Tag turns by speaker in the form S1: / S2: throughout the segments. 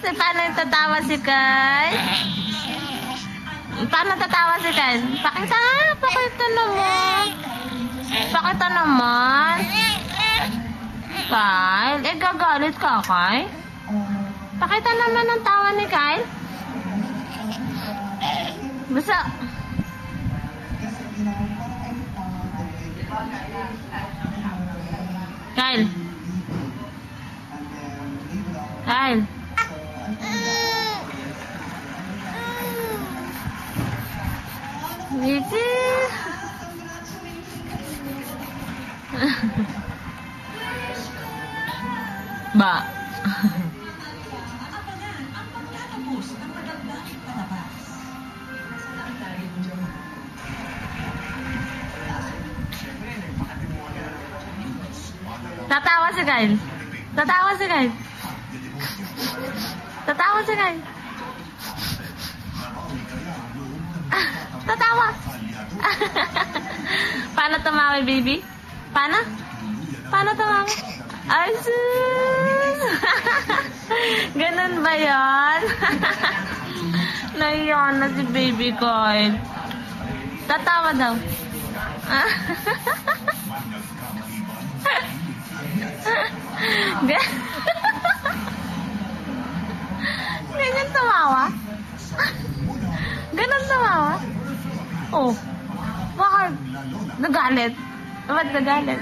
S1: Paano yung tatawa si Kyle? Paano tatawa si Kyle? Pakita naman. Pakita naman. Kyle, gagalit ka, Kyle? Pakita naman ang tawa ni Kyle. Basta. Kyle. Kyle. Baby. Ba. Tatawa si Kyle. Tatawa si Kyle. Tatawa si Kyle. Tatawa. Paano tumawi, baby? Paano? Paano tumawi? Ay, sus! Ganun ba yan? Naiyan na si baby Kyle. Tatawa daw. Ganyan tumawa? Ganun tumawa? Oh. Bakit? Nagalit? Ba't nagalit?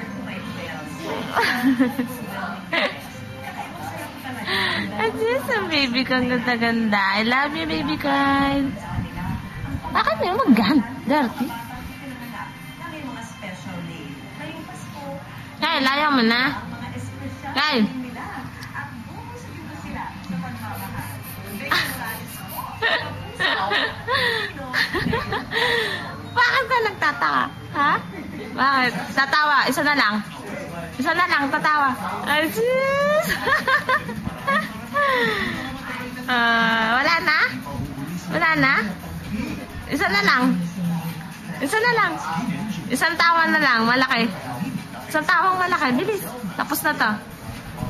S1: At yes, ang baby kang ganda-ganda. I love you, baby Kyle. Bakit na yung mag-dirty? Kyle, ayaw mo na? Kyle. Bakit ka nagtataka? Ha? Bakit? Tatawa. Isa na lang. Isa na lang. Tatawa. Ay, sis! Wala na? Wala na? Isa na lang. Isa na lang. Isang tawa na lang. Malaki. Isang tawang malaki. Bilis. Tapos na to.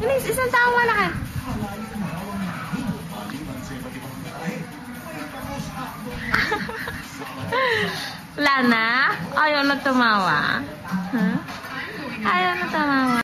S1: Bilis. Isang tawang malaki. Wala na? Ayaw na tumawa? Huh? Ayaw na tumawa.